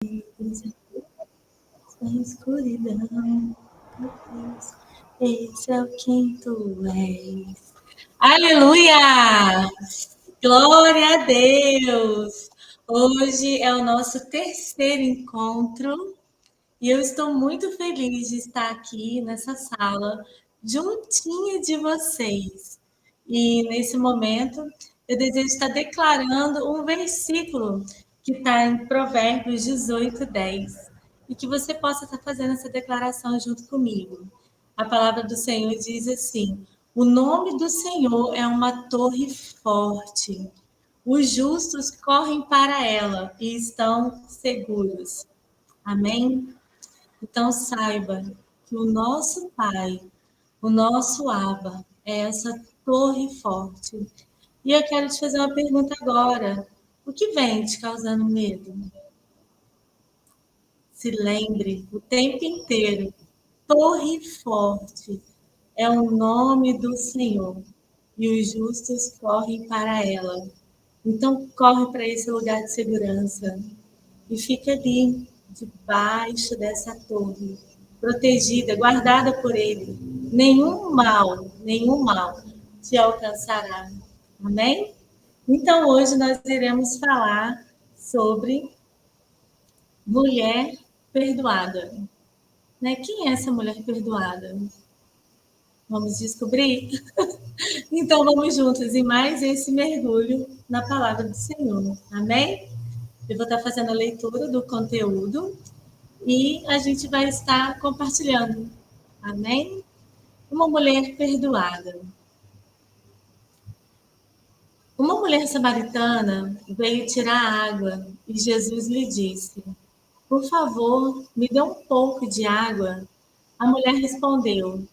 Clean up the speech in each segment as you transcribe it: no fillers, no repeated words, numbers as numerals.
Na escuridão, meu Deus, esse é o quem tu és. Aleluia! Glória a Deus! Hoje é o nosso terceiro encontro e eu estou muito feliz de estar aqui nessa sala, juntinha de vocês. E nesse momento, eu desejo estar declarando um versículo que está em Provérbios 18:10 e que você possa estar fazendo essa declaração junto comigo. A palavra do Senhor diz assim: o nome do Senhor é uma torre forte. Os justos correm para ela e estão seguros. Amém? Então saiba que o nosso Pai, o nosso Abba, é essa torre forte. E eu quero te fazer uma pergunta agora. O que vem te causando medo? Se lembre o tempo inteiro. Torre forte é o nome do Senhor. E os justos correm para ela. Então corre para esse lugar de segurança e fica ali, debaixo dessa torre, protegida, guardada por Ele. Nenhum mal te alcançará. Amém? Então, hoje nós iremos falar sobre mulher perdoada. Né? Quem é essa mulher perdoada? Vamos descobrir? Então, vamos juntos em mais esse mergulho na palavra do Senhor. Amém? Eu vou estar fazendo a leitura do conteúdo e a gente vai estar compartilhando. Amém? Uma mulher perdoada. Uma mulher samaritana veio tirar água e Jesus lhe disse: por favor, me dê um pouco de água. A mulher respondeu: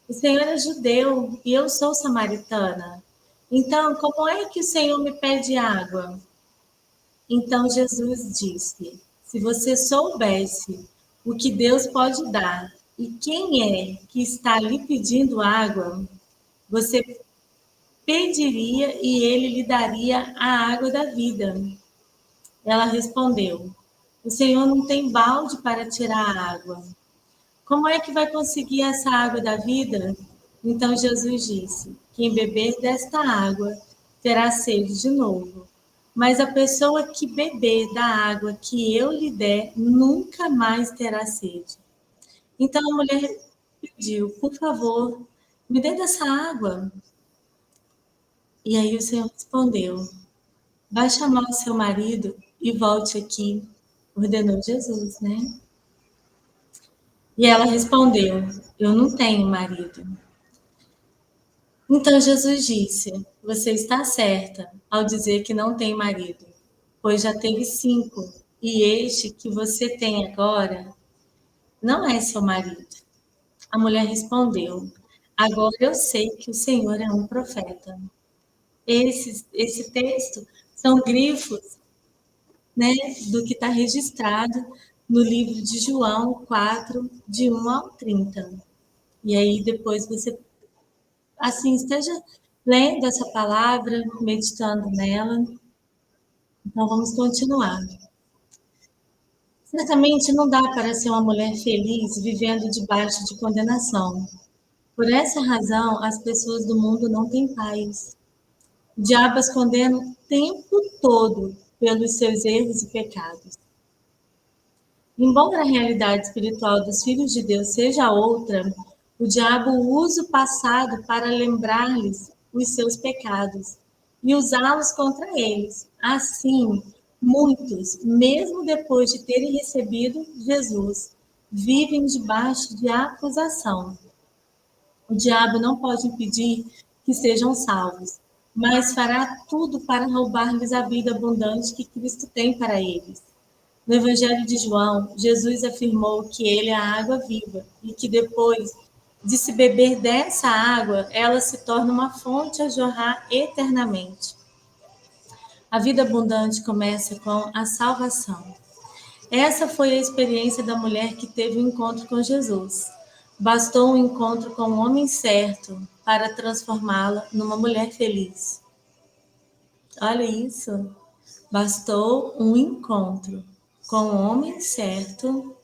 o Senhor é judeu e eu sou samaritana. Então, como é que o Senhor me pede água? Então Jesus disse: se você soubesse o que Deus pode dar e quem é que está lhe pedindo água, você pediria e ele lhe daria a água da vida. Ela respondeu: o Senhor não tem balde para tirar a água. Como é que vai conseguir essa água da vida? Então Jesus disse: quem beber desta água terá sede de novo. Mas a pessoa que beber da água que eu lhe der nunca mais terá sede. Então a mulher pediu: por favor, me dê dessa água. E aí o Senhor respondeu: vai chamar o seu marido e volte aqui. Ordenou Jesus, né? E ela respondeu: eu não tenho marido. Então Jesus disse: você está certa ao dizer que não tem marido, pois já teve 5, e este que você tem agora não é seu marido. A mulher respondeu: agora eu sei que o Senhor é um profeta. Esse texto são grifos, né, do que está registrado no livro de João 4, de 1 ao 30. E aí depois você, assim, esteja lendo essa palavra, meditando nela. Então vamos continuar. Certamente não dá para ser uma mulher feliz vivendo debaixo de condenação. Por essa razão, as pessoas do mundo não têm paz. O diabo as condena o tempo todo pelos seus erros e pecados. Embora a realidade espiritual dos filhos de Deus seja outra, o diabo usa o passado para lembrar-lhes os seus pecados e usá-los contra eles. Assim, muitos, mesmo depois de terem recebido Jesus, vivem debaixo de acusação. O diabo não pode impedir que sejam salvos, mas fará tudo para roubar-lhes a vida abundante que Cristo tem para eles. No Evangelho de João, Jesus afirmou que ele é a água viva e que depois de se beber dessa água, ela se torna uma fonte a jorrar eternamente. A vida abundante começa com a salvação. Essa foi a experiência da mulher que teve um encontro com Jesus. Bastou um encontro com o homem certo para transformá-la numa mulher feliz. Olha isso. Bastou um encontro. com o homem certo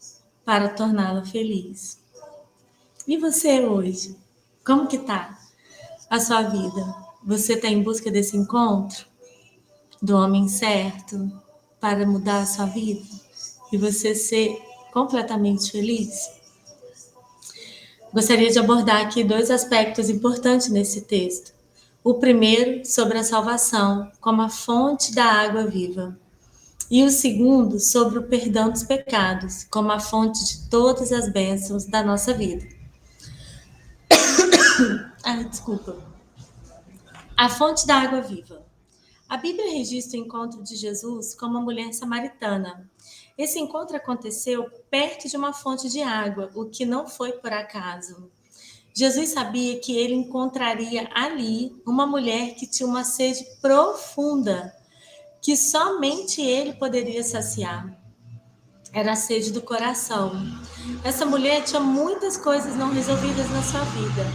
para torná-la feliz. E você hoje? Como que tá a sua vida? Você está em busca desse encontro do homem certo para mudar a sua vida e você ser completamente feliz? Gostaria de abordar aqui dois aspectos importantes nesse texto. O primeiro, sobre a salvação, como a fonte da água viva. E o segundo, sobre o perdão dos pecados, como a fonte de todas as bênçãos da nossa vida. Desculpa. A fonte da água viva. A Bíblia registra o encontro de Jesus com uma mulher samaritana. Esse encontro aconteceu perto de uma fonte de água, o que não foi por acaso. Jesus sabia que ele encontraria ali uma mulher que tinha uma sede profunda, que somente ele poderia saciar. Era a sede do coração. Essa mulher tinha muitas coisas não resolvidas na sua vida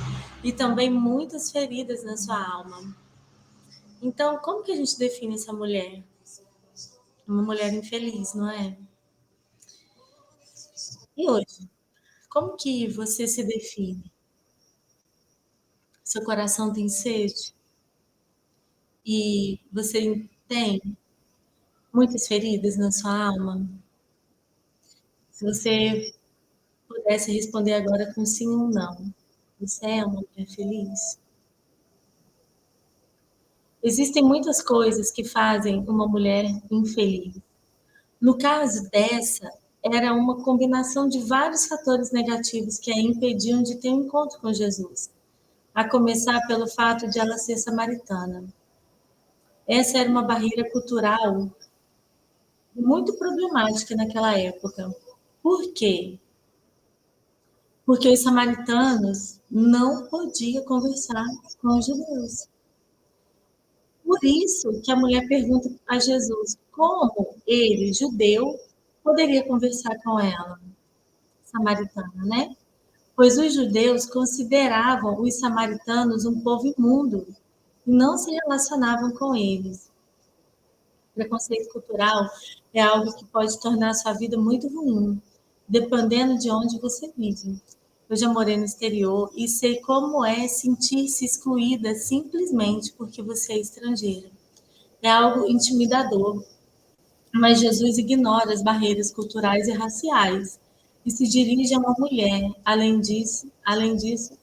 e também muitas feridas na sua alma. Então, como que a gente define essa mulher? Uma mulher infeliz, não é? E hoje, como que você se define? Seu coração tem sede e você tem muitas feridas na sua alma? Se você pudesse responder agora com sim ou não, você é uma mulher feliz? Existem muitas coisas que fazem uma mulher infeliz. No caso dessa, era uma combinação de vários fatores negativos que a impediam de ter um encontro com Jesus, a começar pelo fato de ela ser samaritana. Essa era uma barreira cultural muito problemática naquela época. Por quê? Porque os samaritanos não podiam conversar com os judeus. Por isso que a mulher pergunta a Jesus como ele, judeu, poderia conversar com ela, samaritana, né? Pois os judeus consideravam os samaritanos um povo imundo e não se relacionavam com eles. Preconceito cultural é algo que pode tornar a sua vida muito ruim, dependendo de onde você vive. Eu já morei no exterior e sei como é sentir-se excluída simplesmente porque você é estrangeira. É algo intimidador, mas Jesus ignora as barreiras culturais e raciais e se dirige a uma mulher, além disso,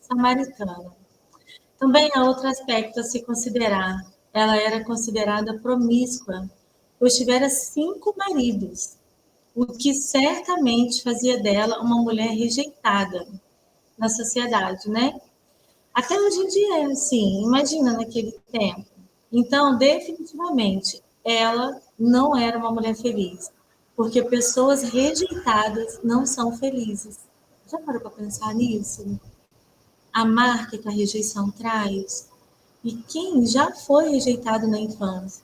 samaritana. Também há outro aspecto a se considerar. Ela era considerada promíscua, pois tivera 5 maridos, o que certamente fazia dela uma mulher rejeitada na sociedade, né? Até hoje em dia é assim, imagina naquele tempo. Então, definitivamente, ela não era uma mulher feliz, porque pessoas rejeitadas não são felizes. Já parou para pensar nisso? A marca que a rejeição traz? E quem já foi rejeitado na infância?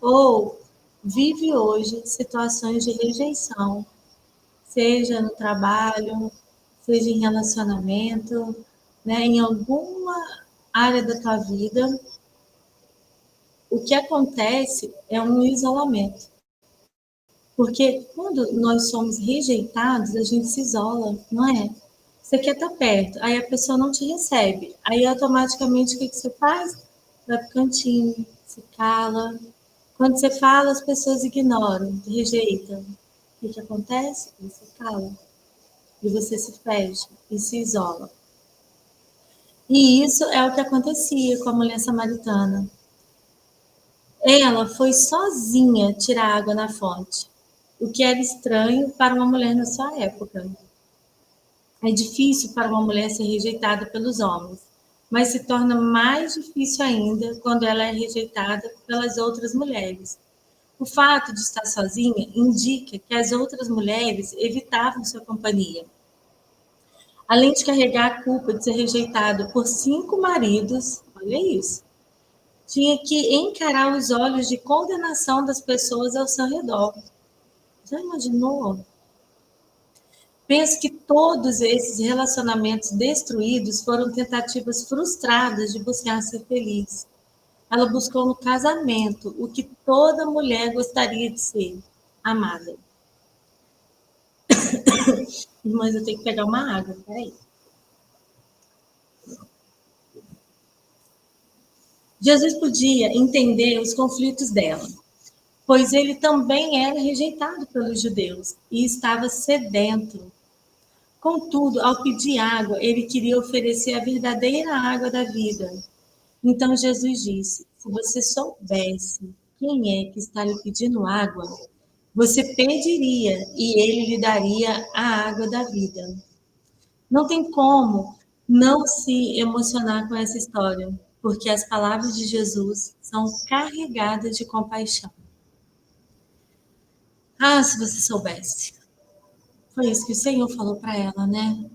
Ou vive hoje situações de rejeição, seja no trabalho, seja em relacionamento, né, em alguma área da tua vida, o que acontece é um isolamento. Porque quando nós somos rejeitados, a gente se isola, não é? Você quer estar perto, aí a pessoa não te recebe. Aí automaticamente o que você faz? Vai para o cantinho, se cala. Quando você fala, as pessoas ignoram, rejeitam. O que acontece? Você cala. E você se fecha e se isola. E isso é o que acontecia com a mulher samaritana. Ela foi sozinha tirar água na fonte, o que era estranho para uma mulher na sua época. É difícil para uma mulher ser rejeitada pelos homens, mas se torna mais difícil ainda quando ela é rejeitada pelas outras mulheres. O fato de estar sozinha indica que as outras mulheres evitavam sua companhia. Além de carregar a culpa de ser rejeitada por 5 maridos, olha isso, tinha que encarar os olhos de condenação das pessoas ao seu redor. Já imaginou? Penso que todos esses relacionamentos destruídos foram tentativas frustradas de buscar ser feliz. Ela buscou no casamento o que toda mulher gostaria de ser, amada. Mas eu tenho que pegar uma água, peraí. Jesus podia entender os conflitos dela, pois ele também era rejeitado pelos judeus e estava sedento. Contudo, ao pedir água, ele queria oferecer a verdadeira água da vida. Então Jesus disse: se você soubesse quem é que está lhe pedindo água, você pediria e ele lhe daria a água da vida. Não tem como não se emocionar com essa história, porque as palavras de Jesus são carregadas de compaixão. Ah, se você soubesse. Foi isso que o Senhor falou para ela, né?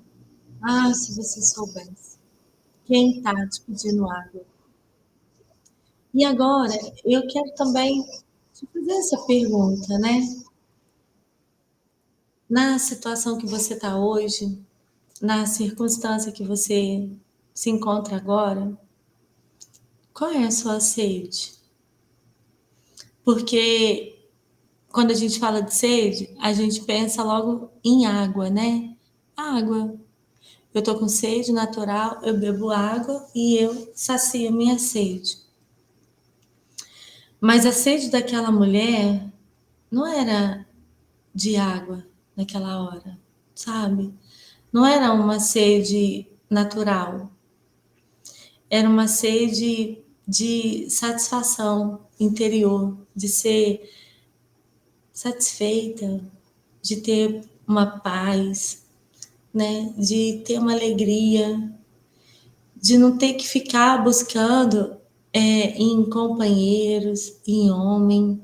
Ah, se você soubesse. Quem está te pedindo água? E agora, eu quero também te fazer essa pergunta, né? Na situação que você está hoje, na circunstância que você se encontra agora, qual é a sua sede? Porque quando a gente fala de sede, a gente pensa logo em água, né? Água. Eu tô com sede natural, eu bebo água e eu sacio minha sede. Mas a sede daquela mulher não era de água naquela hora, sabe? Não era uma sede natural, era uma sede de satisfação interior, de ser satisfeita, de ter uma paz, né? De ter uma alegria, de não ter que ficar buscando em companheiros, em homem,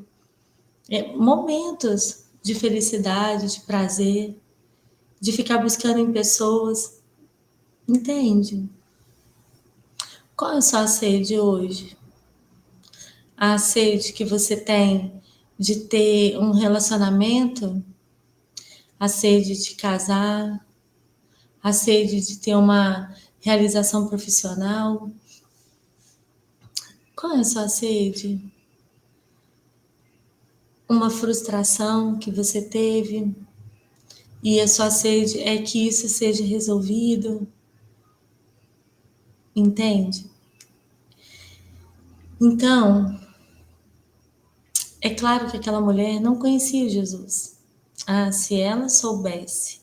momentos de felicidade, de prazer, de ficar buscando em pessoas, entende? Qual é a sua sede hoje? A sede que você tem de ter um relacionamento, a sede de casar, a sede de ter uma realização profissional. Qual é a sua sede? Uma frustração que você teve e a sua sede é que isso seja resolvido, entende? Então, é claro que aquela mulher não conhecia Jesus. Ah, se ela soubesse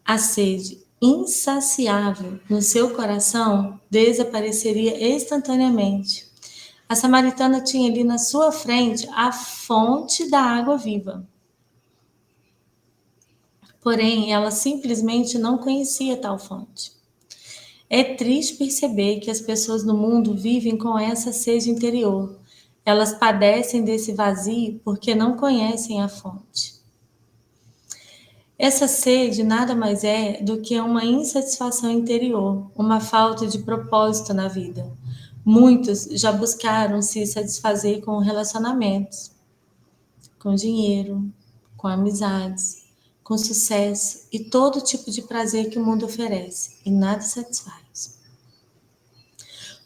a sede insaciável no seu coração, desapareceria instantaneamente. A samaritana tinha ali na sua frente a fonte da água viva. Porém, ela simplesmente não conhecia tal fonte. É triste perceber que as pessoas no mundo vivem com essa sede interior. Elas padecem desse vazio porque não conhecem a fonte. Essa sede nada mais é do que uma insatisfação interior, uma falta de propósito na vida. Muitos já buscaram se satisfazer com relacionamentos, com dinheiro, com amizades, com sucesso e todo tipo de prazer que o mundo oferece, e nada satisfaz.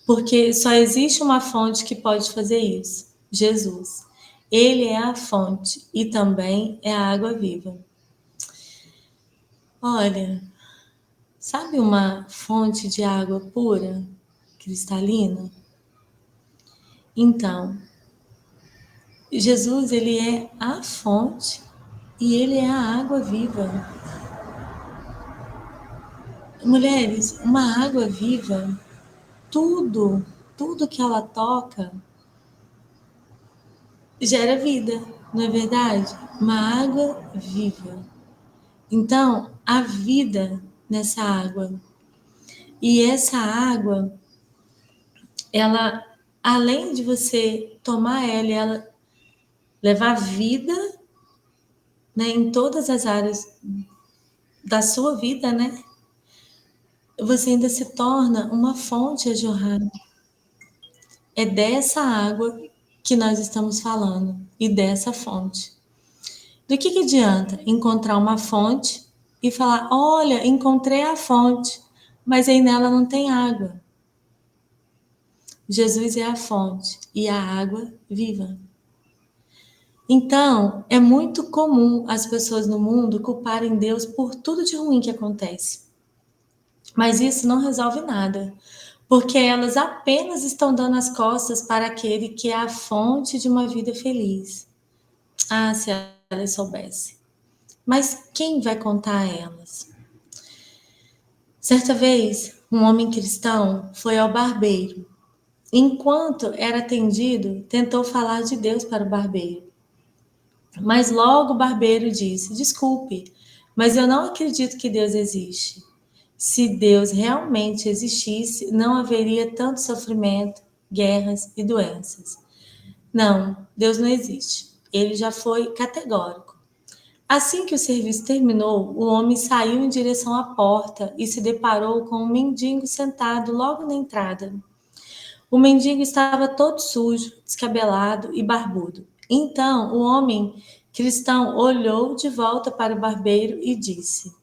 Porque só existe uma fonte que pode fazer isso: Jesus. Ele é a fonte e também é a água viva. Olha, sabe uma fonte de água pura, cristalina? Então, Jesus, ele é a fonte e ele é a água viva. Mulheres, uma água viva, tudo, tudo que ela toca gera vida, não é verdade? Uma água viva. Então, há vida nessa água. E essa água, ela, além de você tomar ela, ela levar vida, né, em todas as áreas da sua vida, né? Você ainda se torna uma fonte a jorrar. É dessa água que nós estamos falando e dessa fonte. Do que adianta encontrar uma fonte e falar: olha, encontrei a fonte, mas aí nela não tem água. Jesus é a fonte e a água viva. Então, é muito comum as pessoas no mundo culparem Deus por tudo de ruim que acontece. Mas isso não resolve nada, porque elas apenas estão dando as costas para aquele que é a fonte de uma vida feliz. Ah, se elas soubessem. Mas quem vai contar a elas? Certa vez, um homem cristão foi ao barbeiro. Enquanto era atendido, tentou falar de Deus para o barbeiro. Mas logo o barbeiro disse: Desculpe, mas eu não acredito que Deus existe. Se Deus realmente existisse, não haveria tanto sofrimento, guerras e doenças. Não, Deus não existe. Ele já foi categórico. Assim que o serviço terminou, o homem saiu em direção à porta e se deparou com um mendigo sentado logo na entrada. O mendigo estava todo sujo, descabelado e barbudo. Então o homem cristão olhou de volta para o barbeiro e disse: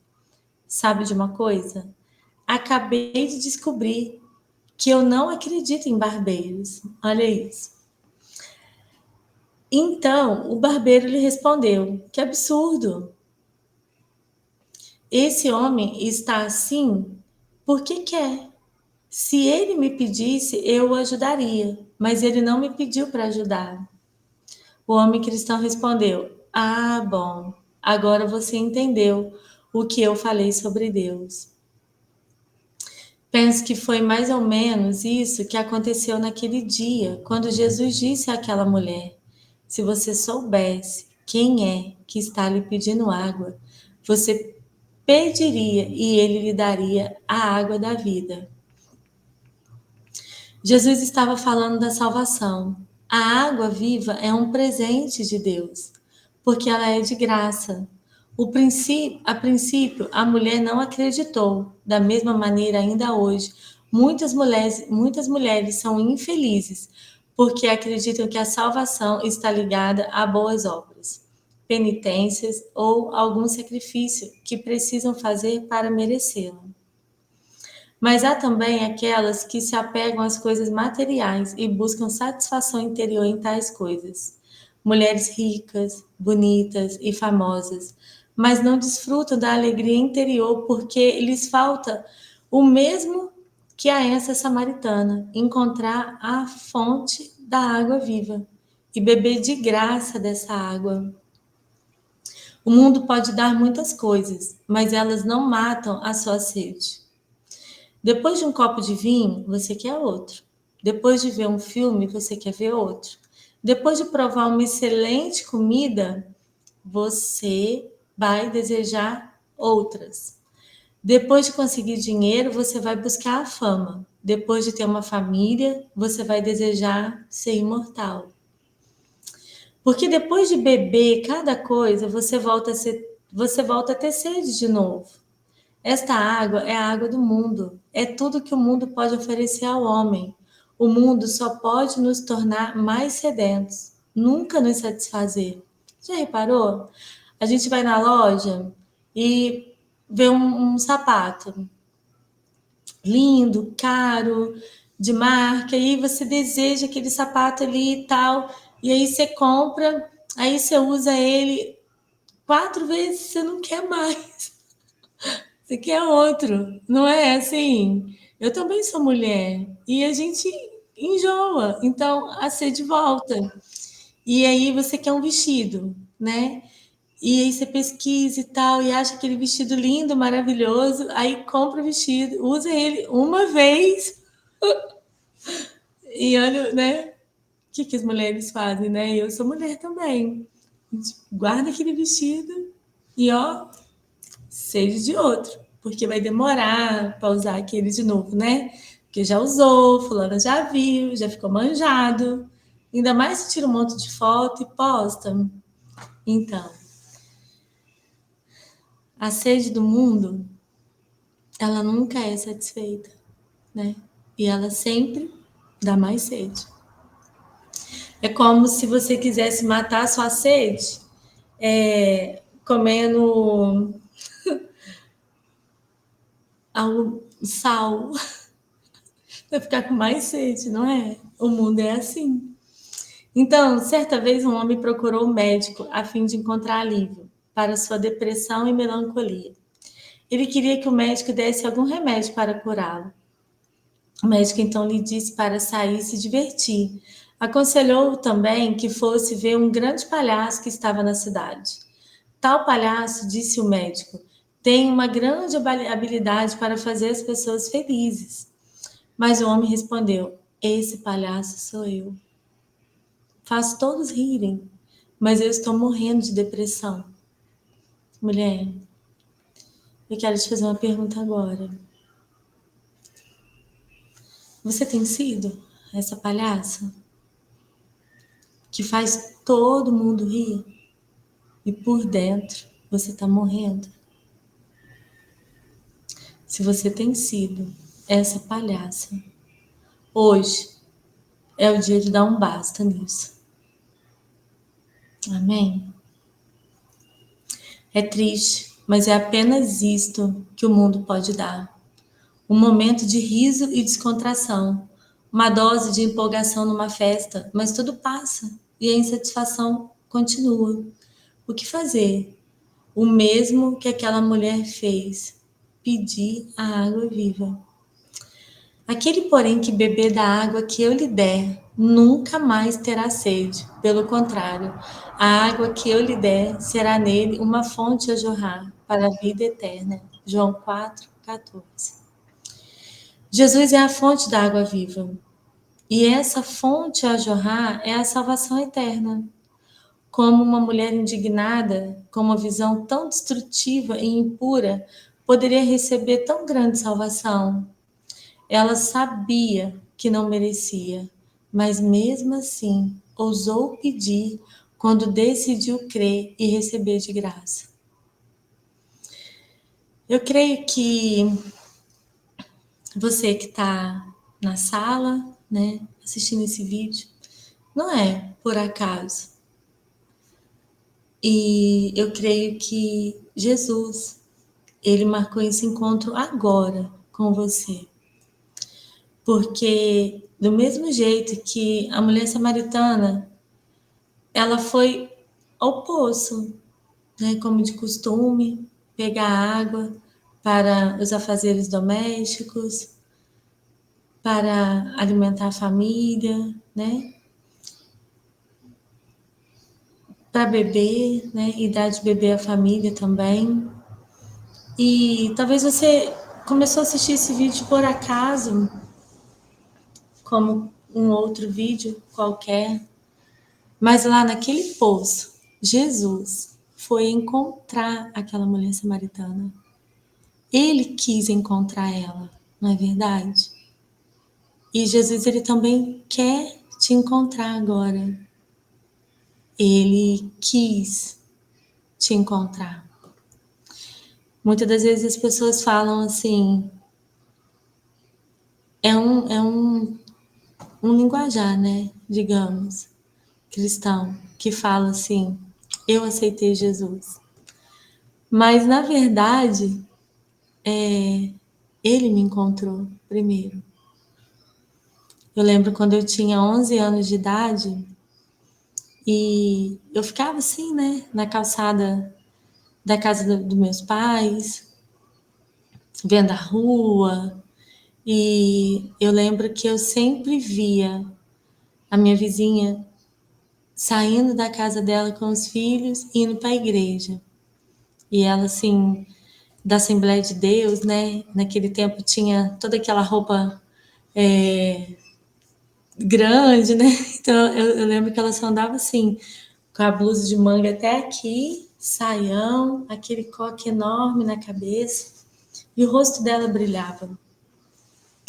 Sabe de uma coisa? Acabei de descobrir que eu não acredito em barbeiros. Olha isso. Então o barbeiro lhe respondeu: Que absurdo! Esse homem está assim porque quer. Se ele me pedisse, eu o ajudaria, mas ele não me pediu para ajudar. O homem cristão respondeu: Ah, bom, agora você entendeu o que eu falei sobre Deus. Penso que foi mais ou menos isso que aconteceu naquele dia, quando Jesus disse àquela mulher: Se você soubesse quem é que está lhe pedindo água, você pediria e ele lhe daria a água da vida. Jesus estava falando da salvação. A água viva é um presente de Deus, porque ela é de graça. A princípio, a mulher não acreditou. Da mesma maneira, ainda hoje, muitas mulheres são infelizes, porque acreditam que a salvação está ligada a boas obras, penitências ou algum sacrifício que precisam fazer para merecê-la. Mas há também aquelas que se apegam às coisas materiais e buscam satisfação interior em tais coisas. Mulheres ricas, bonitas e famosas, mas não desfrutam da alegria interior porque lhes falta o mesmo que a essa samaritana, encontrar a fonte da água viva e beber de graça dessa água. O mundo pode dar muitas coisas, mas elas não matam a sua sede. Depois de um copo de vinho, você quer outro. Depois de ver um filme, você quer ver outro. Depois de provar uma excelente comida, você vai desejar outras. Depois de conseguir dinheiro, você vai buscar a fama. Depois de ter uma família, você vai desejar ser imortal. Porque depois de beber cada coisa, você volta a ter sede de novo. Esta água é a água do mundo. É tudo que o mundo pode oferecer ao homem. O mundo só pode nos tornar mais sedentos, nunca nos satisfazer. Já reparou? A gente vai na loja e vê um sapato lindo, caro, de marca, e aí você deseja aquele sapato ali e tal, e aí você compra, aí você usa ele 4 vezes, você não quer mais. Você quer outro, não é assim? Eu também sou mulher e a gente enjoa, então a sede volta. E aí você quer um vestido, né? E aí você pesquisa e tal, e acha aquele vestido lindo, maravilhoso, aí compra o vestido, usa ele uma vez e olha, né? O que as mulheres fazem, né? Eu sou mulher também. A gente guarda aquele vestido e ó, seja de outro, porque vai demorar para usar aquele de novo, né? Porque já usou, fulana já viu, já ficou manjado. Ainda mais se tira um monte de foto e posta. Então, a sede do mundo, ela nunca é satisfeita, né? E ela sempre dá mais sede. É como se você quisesse matar a sua sede comendo algo, sal, vai ficar com mais sede, não é? O mundo é assim. Então, certa vez um homem procurou o médico a fim de encontrar alívio para sua depressão e melancolia. Ele queria que o médico desse algum remédio para curá-lo. O médico então lhe disse para sair e se divertir. Aconselhou também que fosse ver um grande palhaço que estava na cidade. Tal palhaço, disse o médico, tem uma grande habilidade para fazer as pessoas felizes. Mas o homem respondeu: esse palhaço sou eu. Faço todos rirem, mas eu estou morrendo de depressão. Mulher, eu quero te fazer uma pergunta agora. Você tem sido essa palhaça que faz todo mundo rir e por dentro você está morrendo? Se você tem sido essa palhaça, hoje é o dia de dar um basta nisso. Amém? É triste, mas é apenas isto que o mundo pode dar. Um momento de riso e descontração, uma dose de empolgação numa festa, mas tudo passa e a insatisfação continua. O que fazer? O mesmo que aquela mulher fez: pedir a água viva. Aquele, porém, que beber da água que eu lhe der, nunca mais terá sede. Pelo contrário, a água que eu lhe der será nele uma fonte a jorrar para a vida eterna. João 4,14. Jesus é a fonte da água viva. E essa fonte a jorrar é a salvação eterna. Como uma mulher indignada, com uma visão tão destrutiva e impura, poderia receber tão grande salvação? Ela sabia que não merecia, mas mesmo assim ousou pedir quando decidiu crer e receber de graça. Eu creio que você que está na sala, né, assistindo esse vídeo, não é por acaso. E eu creio que Jesus, ele marcou esse encontro agora com você. Porque do mesmo jeito que a mulher samaritana, ela foi ao poço, né, como de costume, pegar água para os afazeres domésticos, para alimentar a família, né, para beber, né, e dar de beber à família também. E talvez você começou a assistir esse vídeo por acaso, como um outro vídeo qualquer, mas lá naquele poço, Jesus foi encontrar aquela mulher samaritana. Ele quis encontrar ela, não é verdade? E Jesus, ele também quer te encontrar agora. Ele quis te encontrar. Muitas das vezes as pessoas falam assim, é um linguajar, né? Digamos, cristão, que fala assim, eu aceitei Jesus. Mas, na verdade, ele me encontrou primeiro. Eu lembro quando eu tinha 11 anos de idade e eu ficava assim, né, na calçada da casa dos meus pais, vendo a rua, e eu lembro que eu sempre via a minha vizinha saindo da casa dela com os filhos e indo para a igreja. E ela, assim, da Assembleia de Deus, né? Naquele tempo tinha toda aquela roupa grande, né? Então eu lembro que ela só andava assim, com a blusa de manga até aqui, saião, aquele coque enorme na cabeça, e o rosto dela brilhava.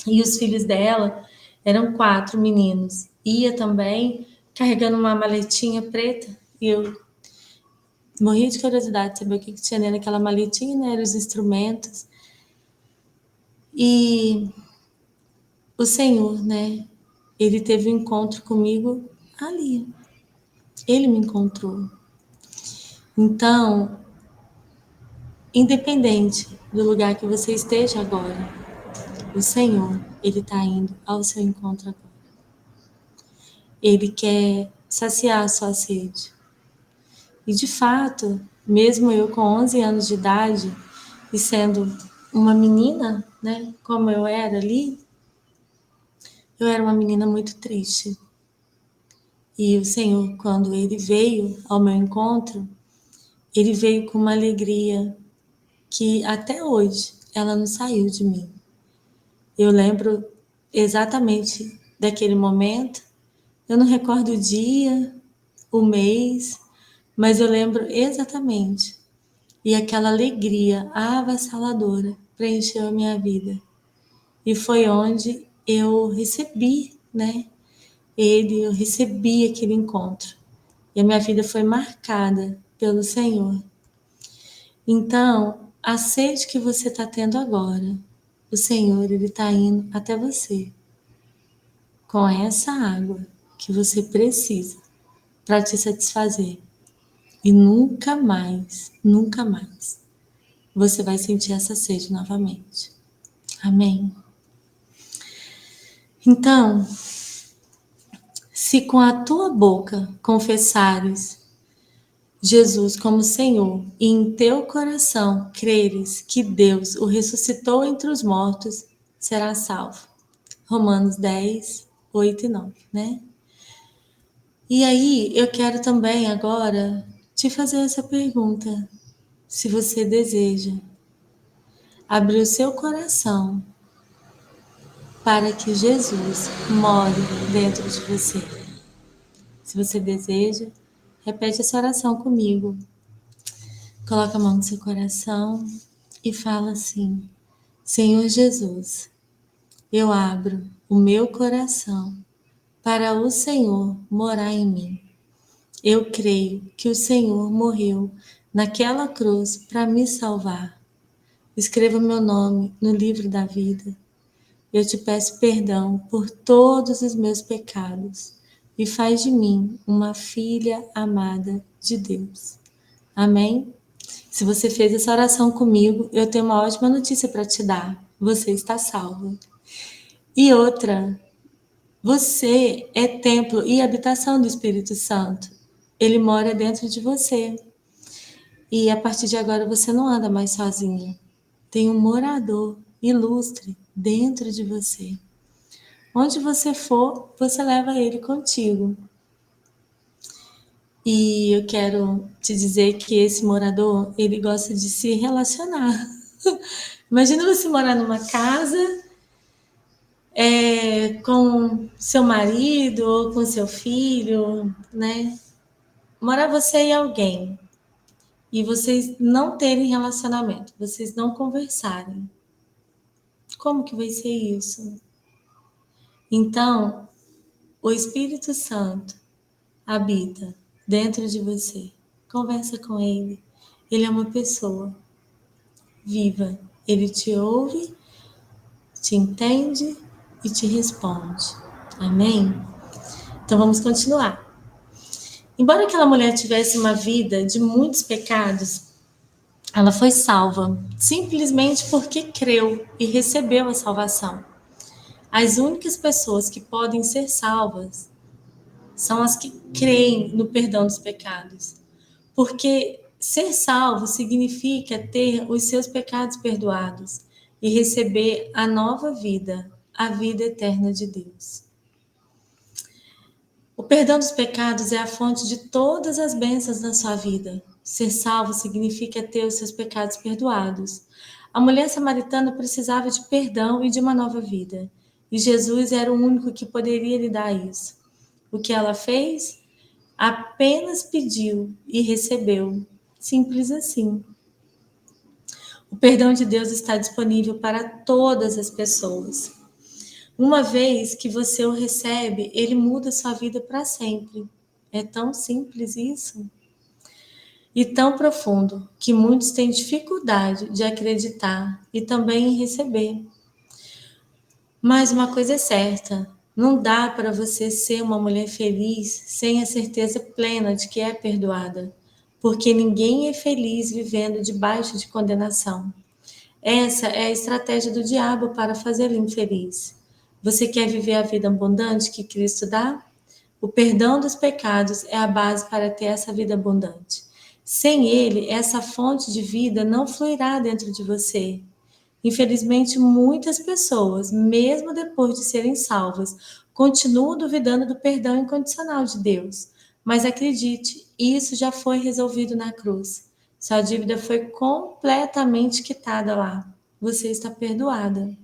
E os filhos dela eram 4 meninos. Ia também carregando uma maletinha preta, e eu morria de curiosidade de saber o que tinha dentro daquela maletinha, né? Eram os instrumentos. E o Senhor, né? Ele teve um encontro comigo ali. Ele me encontrou. Então, independente do lugar que você esteja agora, o Senhor, ele está indo ao seu encontro agora. Ele quer saciar a sua sede. E de fato, mesmo eu com 11 anos de idade e sendo uma menina, né, como eu era ali, eu era uma menina muito triste. E o Senhor, quando ele veio ao meu encontro, ele veio com uma alegria que até hoje ela não saiu de mim. Eu lembro exatamente daquele momento. Eu não recordo o dia, o mês, mas eu lembro exatamente. E aquela alegria avassaladora preencheu a minha vida. E foi onde eu recebi, né? Eu recebi aquele encontro. E a minha vida foi marcada pelo Senhor. Então, a sede que você está tendo agora, o Senhor, Ele está indo até você com essa água que você precisa para te satisfazer. E nunca mais, você vai sentir essa sede novamente. Amém? Então, se com a tua boca confessares Jesus como Senhor e em teu coração creres que Deus o ressuscitou entre os mortos, serás salvo. Romanos 10, 8 e 9, né? E aí, eu quero também agora te fazer essa pergunta. Se você deseja abrir o seu coração para que Jesus more dentro de você. Se você deseja, repete essa oração comigo. Coloca a mão no seu coração e fala assim: Senhor Jesus, eu abro o meu coração para o Senhor morar em mim. Eu creio que o Senhor morreu naquela cruz para me salvar. Escreva meu nome no livro da vida. Eu te peço perdão por todos os meus pecados e faz de mim uma filha amada de Deus. Amém? Se você fez essa oração comigo, eu tenho uma ótima notícia para te dar. Você está salvo. E outra, você é templo e habitação do Espírito Santo. Ele mora dentro de você. E a partir de agora você não anda mais sozinho. Tem um morador ilustre dentro de você. Onde você for, você leva ele contigo. E eu quero te dizer que esse morador, ele gosta de se relacionar. Imagina você morar numa casa com seu marido ou com seu filho, né? Morar você e alguém. E vocês não terem relacionamento, vocês não conversarem. Como que vai ser isso? Então, o Espírito Santo habita dentro de você. Conversa com ele. Ele é uma pessoa viva. Ele te ouve, te entende e te responde. Amém? Então vamos continuar. Embora aquela mulher tivesse uma vida de muitos pecados, ela foi salva simplesmente porque creu e recebeu a salvação. As únicas pessoas que podem ser salvas são as que creem no perdão dos pecados. Porque ser salvo significa ter os seus pecados perdoados e receber a nova vida, a vida eterna de Deus. O perdão dos pecados é a fonte de todas as bênçãos na sua vida. Ser salvo significa ter os seus pecados perdoados. A mulher samaritana precisava de perdão e de uma nova vida. E Jesus era o único que poderia lhe dar isso. O que ela fez? Apenas pediu e recebeu. Simples assim. O perdão de Deus está disponível para todas as pessoas. Uma vez que você o recebe, ele muda sua vida para sempre. É tão simples isso. E tão profundo que muitos têm dificuldade de acreditar e também em receber. Mas uma coisa é certa, não dá para você ser uma mulher feliz sem a certeza plena de que é perdoada, porque ninguém é feliz vivendo debaixo de condenação. Essa é a estratégia do diabo para fazê-lo infeliz. Você quer viver a vida abundante que Cristo dá? O perdão dos pecados é a base para ter essa vida abundante. Sem ele, essa fonte de vida não fluirá dentro de você. Infelizmente, muitas pessoas, mesmo depois de serem salvas, continuam duvidando do perdão incondicional de Deus. Mas acredite, isso já foi resolvido na cruz. Sua dívida foi completamente quitada lá. Você está perdoada.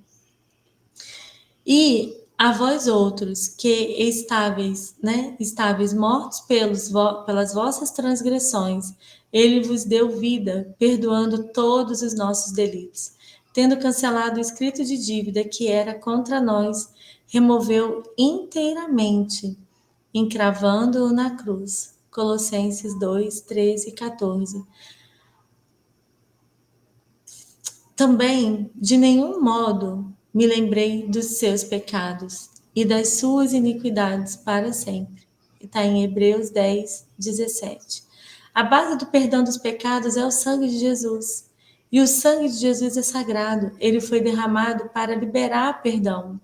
E a vós outros, que estáveis, estáveis mortos pelas vossas transgressões, ele vos deu vida, perdoando todos os nossos delitos. Tendo cancelado o escrito de dívida que era contra nós, removeu inteiramente, encravando-o na cruz. Colossenses 2, 13 e 14. Também, de nenhum modo, me lembrei dos seus pecados e das suas iniquidades para sempre. Está em Hebreus 10, 17. A base do perdão dos pecados é o sangue de Jesus. E o sangue de Jesus é sagrado. Ele foi derramado para liberar perdão.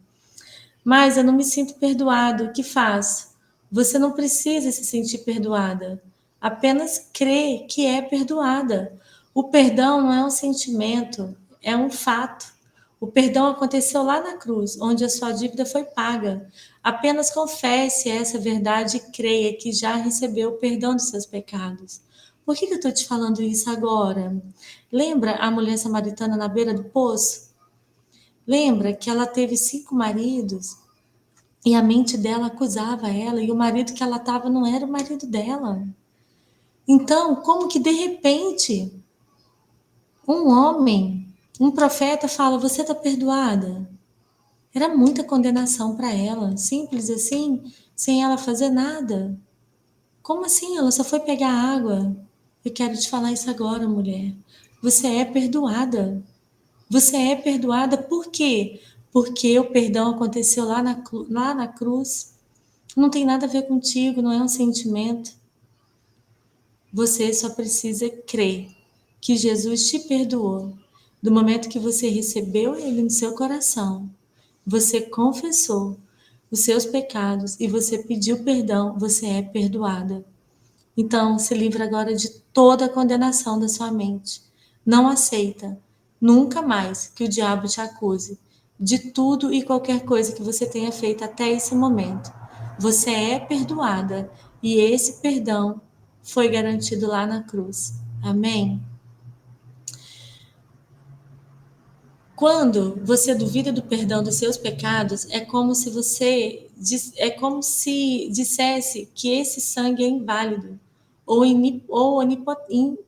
Mas eu não me sinto perdoado. O que faço? Você não precisa se sentir perdoada. Apenas crê que é perdoada. O perdão não é um sentimento, é um fato. O perdão aconteceu lá na cruz, onde a sua dívida foi paga. Apenas confesse essa verdade e creia que já recebeu o perdão dos seus pecados. Por que eu estou te falando isso agora? Lembra a mulher samaritana na beira do poço? Lembra que ela teve 5 maridos e a mente dela acusava ela e o marido que ela estava não era o marido dela. Então, como que de repente um homem, um profeta fala: "Você está perdoada"? Era muita condenação para ela, simples assim, sem ela fazer nada. Como assim? Ela só foi pegar água. Eu quero te falar isso agora, mulher. Você é perdoada. Você é perdoada por quê? Porque o perdão aconteceu lá na cruz. Não tem nada a ver contigo, não é um sentimento. Você só precisa crer que Jesus te perdoou. Do momento que você recebeu ele no seu coração, você confessou os seus pecados e você pediu perdão, você é perdoada. Então, se livra agora de toda a condenação da sua mente. Não aceita nunca mais que o diabo te acuse de tudo e qualquer coisa que você tenha feito até esse momento. Você é perdoada e esse perdão foi garantido lá na cruz. Amém? Quando você duvida do perdão dos seus pecados, é como se dissesse que esse sangue é inválido ou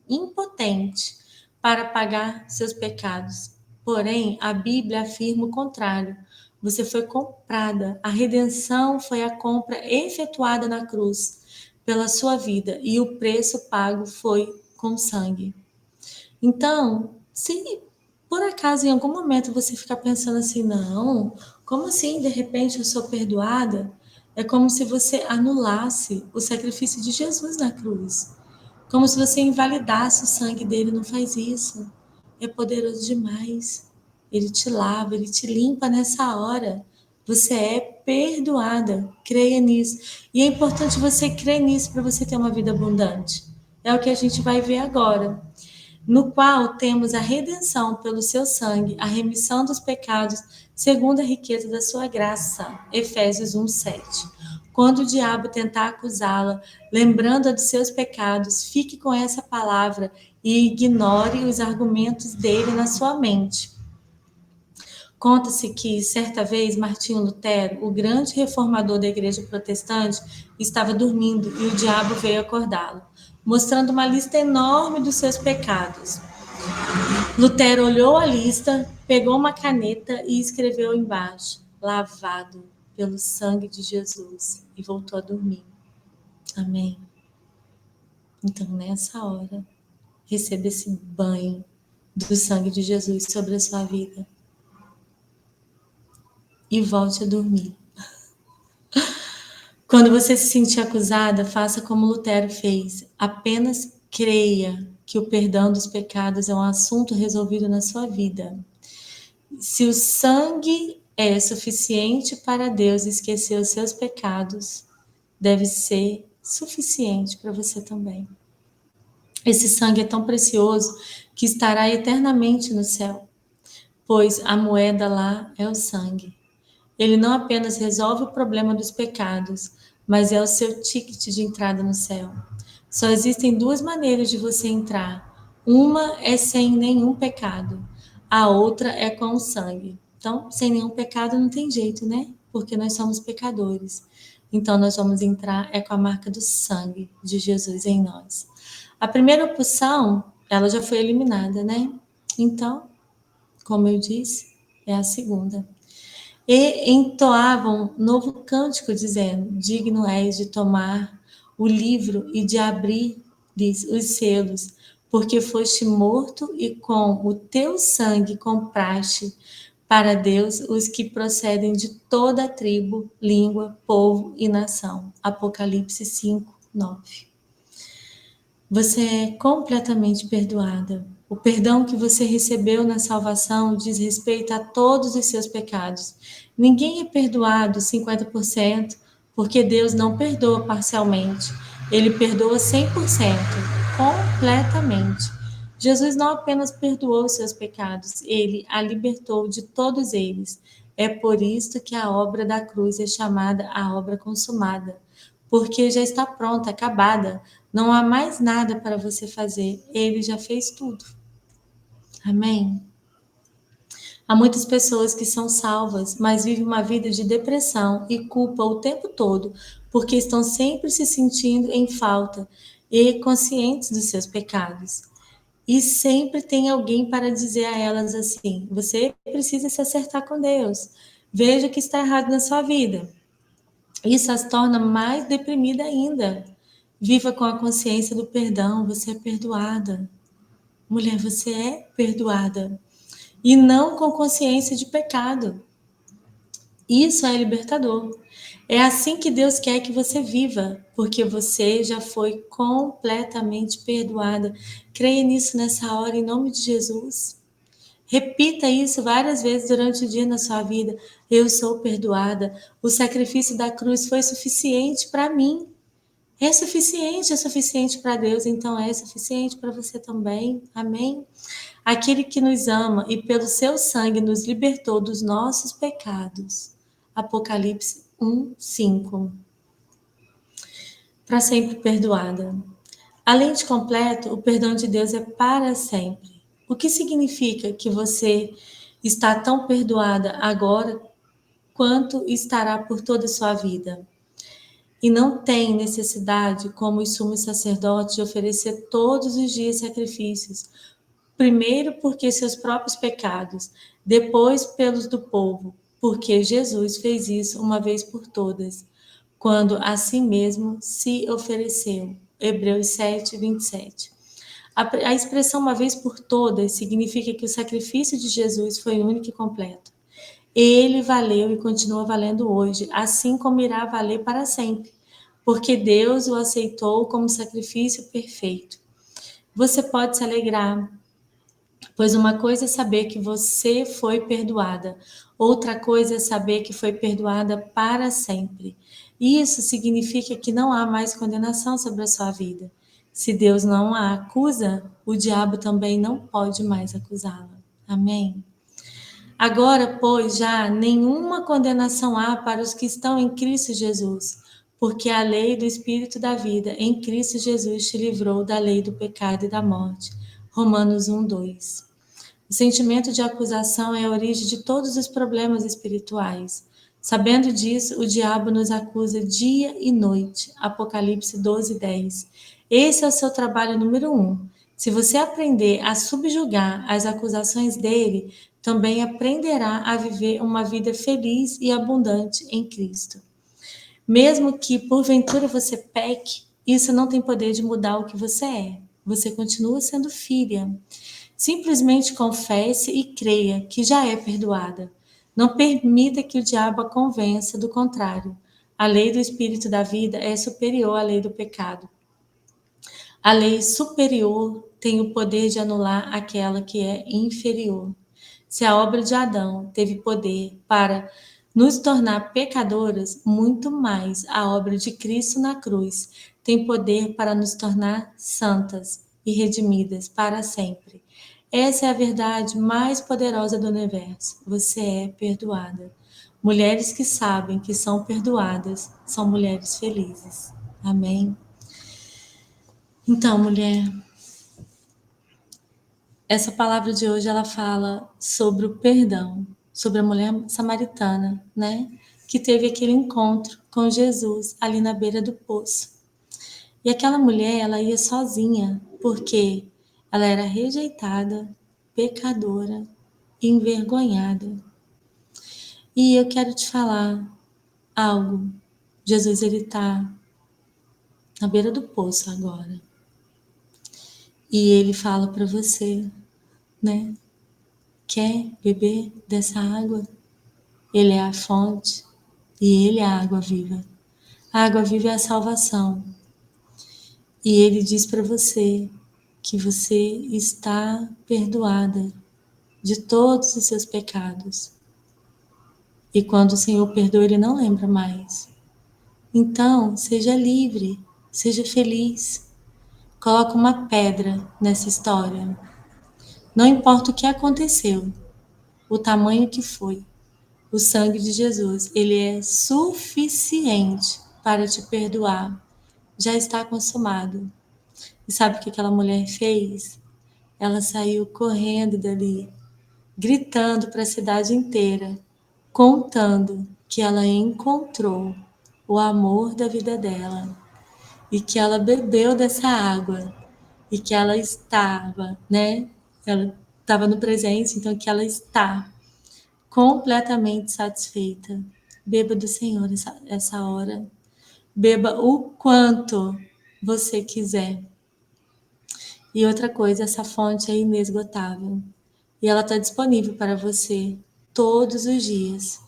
impotente para pagar seus pecados. Porém, a Bíblia afirma o contrário. Você foi comprada. A redenção foi a compra efetuada na cruz pela sua vida e o preço pago foi com sangue. Então, se por acaso em algum momento você ficar pensando assim, não, como assim de repente eu sou perdoada? É como se você anulasse o sacrifício de Jesus na cruz. Como se você invalidasse o sangue dele, não faz isso. É poderoso demais. Ele te lava, ele te limpa nessa hora. Você é perdoada. Creia nisso. E é importante você crer nisso para você ter uma vida abundante. É o que a gente vai ver agora, no qual temos a redenção pelo seu sangue, a remissão dos pecados, segundo a riqueza da sua graça. Efésios 1:7. Quando o diabo tentar acusá-la, lembrando-a dos seus pecados, fique com essa palavra e ignore os argumentos dele na sua mente. Conta-se que, certa vez, Martinho Lutero, o grande reformador da igreja protestante, estava dormindo e o diabo veio acordá-lo, mostrando uma lista enorme dos seus pecados. Lutero olhou a lista, pegou uma caneta e escreveu embaixo: "Lavado pelo sangue de Jesus", e voltou a dormir. Amém? Então, nessa hora, receba esse banho do sangue de Jesus sobre a sua vida e volte a dormir. Quando você se sentir acusada, faça como Lutero fez. Apenas creia que o perdão dos pecados é um assunto resolvido na sua vida. Se o sangue é suficiente para Deus esquecer os seus pecados, deve ser suficiente para você também. Esse sangue é tão precioso que estará eternamente no céu, pois a moeda lá é o sangue. Ele não apenas resolve o problema dos pecados, mas é o seu ticket de entrada no céu. Só existem duas maneiras de você entrar. Uma é sem nenhum pecado, a outra é com o sangue. Então, sem nenhum pecado não tem jeito, né? Porque nós somos pecadores. Então, nós vamos entrar é com a marca do sangue de Jesus em nós. A primeira opção, ela já foi eliminada, né? Então, como eu disse, é a segunda. E entoavam novo cântico, dizendo: Digno és de tomar o livro e de abrir-lhes os selos, porque foste morto e com o teu sangue compraste para Deus os que procedem de toda a tribo, língua, povo e nação. Apocalipse 5, 9. Você é completamente perdoada. O perdão que você recebeu na salvação diz respeito a todos os seus pecados. Ninguém é perdoado 50%, porque Deus não perdoa parcialmente. Ele perdoa 100%, completamente. Jesus não apenas perdoou os seus pecados, ele a libertou de todos eles. É por isso que a obra da cruz é chamada a obra consumada, porque já está pronta, acabada. Não há mais nada para você fazer. Ele já fez tudo. Amém? Há muitas pessoas que são salvas, mas vivem uma vida de depressão e culpa o tempo todo, porque estão sempre se sentindo em falta e conscientes dos seus pecados. E sempre tem alguém para dizer a elas assim: você precisa se acertar com Deus. Veja o que está errado na sua vida. Isso as torna mais deprimida ainda. Viva com a consciência do perdão, você é perdoada. Mulher, você é perdoada. E não com consciência de pecado. Isso é libertador. É assim que Deus quer que você viva, porque você já foi completamente perdoada. Creia nisso nessa hora, em nome de Jesus. Repita isso várias vezes durante o dia na sua vida. Eu sou perdoada. O sacrifício da cruz foi suficiente para mim. É suficiente para Deus, então é suficiente para você também. Amém? Aquele que nos ama e pelo seu sangue nos libertou dos nossos pecados. Apocalipse 1, 5. Para sempre perdoada. Além de completo, o perdão de Deus é para sempre. O que significa que você está tão perdoada agora quanto estará por toda a sua vida? E não tem necessidade, como os sumos sacerdotes, de oferecer todos os dias sacrifícios. Primeiro, porque seus próprios pecados, depois, pelos do povo, porque Jesus fez isso uma vez por todas, quando a si mesmo se ofereceu. Hebreus 7, 27. A expressão uma vez por todas significa que o sacrifício de Jesus foi único e completo. Ele valeu e continua valendo hoje, assim como irá valer para sempre, porque Deus o aceitou como sacrifício perfeito. Você pode se alegrar, pois uma coisa é saber que você foi perdoada, outra coisa é saber que foi perdoada para sempre. Isso significa que não há mais condenação sobre a sua vida. Se Deus não a acusa, o diabo também não pode mais acusá-la. Amém? Agora, pois, já nenhuma condenação há para os que estão em Cristo Jesus, porque a lei do Espírito da vida em Cristo Jesus te livrou da lei do pecado e da morte. Romanos 1, 2. O sentimento de acusação é a origem de todos os problemas espirituais. Sabendo disso, o diabo nos acusa dia e noite. Apocalipse 12, 10. Esse é o seu trabalho número 1. Se você aprender a subjugar as acusações dele, também aprenderá a viver uma vida feliz e abundante em Cristo. Mesmo que porventura você peque, isso não tem poder de mudar o que você é. Você continua sendo filha. Simplesmente confesse e creia que já é perdoada. Não permita que o diabo a convença do contrário. A lei do espírito da vida é superior à lei do pecado. A lei superior tem o poder de anular aquela que é inferior. Se a obra de Adão teve poder para nos tornar pecadoras, muito mais a obra de Cristo na cruz tem poder para nos tornar santas e redimidas para sempre. Essa é a verdade mais poderosa do universo. Você é perdoada. Mulheres que sabem que são perdoadas são mulheres felizes. Amém? Então, mulher, essa palavra de hoje ela fala sobre o perdão, sobre a mulher samaritana, né? Que teve aquele encontro com Jesus ali na beira do poço. E aquela mulher, ela ia sozinha, porque ela era rejeitada, pecadora, envergonhada. E eu quero te falar algo. Jesus, ele está na beira do poço agora. E ele fala para você, né? Quer beber dessa água? Ele é a fonte e ele é a água viva. A água viva é a salvação. E ele diz para você que você está perdoada de todos os seus pecados. E quando o Senhor perdoa, ele não lembra mais. Então, seja livre, seja feliz. Coloca uma pedra nessa história. Não importa o que aconteceu, o tamanho que foi. O sangue de Jesus, ele é suficiente para te perdoar. Já está consumado. E sabe o que aquela mulher fez? Ela saiu correndo dali, gritando para a cidade inteira, contando que ela encontrou o amor da vida dela e que ela bebeu dessa água e que ela estava, né? Ela estava no presente, então que ela está completamente satisfeita. Beba do Senhor essa hora. Beba o quanto você quiser. E outra coisa, essa fonte é inesgotável. E ela está disponível para você todos os dias.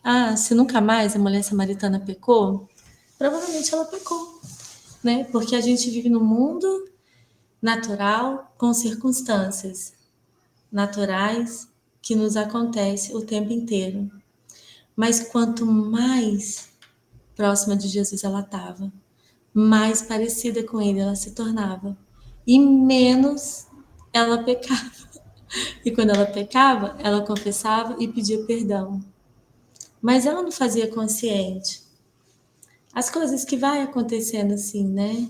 Ah, se nunca mais a mulher samaritana pecou, provavelmente ela pecou, né? Porque a gente vive no mundo natural com circunstâncias naturais que nos acontecem o tempo inteiro. Mas quanto mais próxima de Jesus ela estava, mais parecida com ele ela se tornava e menos ela pecava. E quando ela pecava, ela confessava e pedia perdão. Mas ela não fazia consciente. As coisas que vai acontecendo assim, né?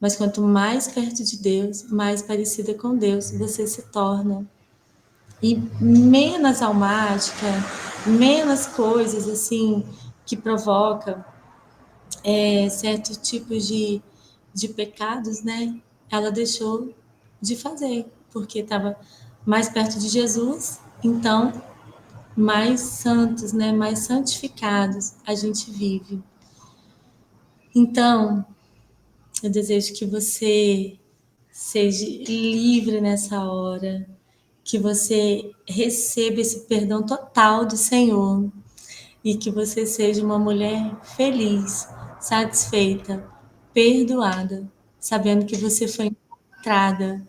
Mas quanto mais perto de Deus, mais parecida com Deus você se torna. E menos almática, menos coisas assim que provoca certos tipos de pecados, né? Ela deixou de fazer, porque estava mais perto de Jesus, então mais santos, né? Mais santificados a gente vive. Então, eu desejo que você seja livre nessa hora, que você receba esse perdão total do Senhor e que você seja uma mulher feliz, satisfeita, perdoada, sabendo que você foi encontrada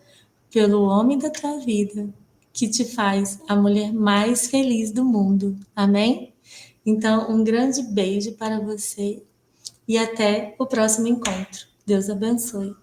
pelo homem da tua vida, que te faz a mulher mais feliz do mundo. Amém? Então, um grande beijo para você e até o próximo encontro. Deus abençoe.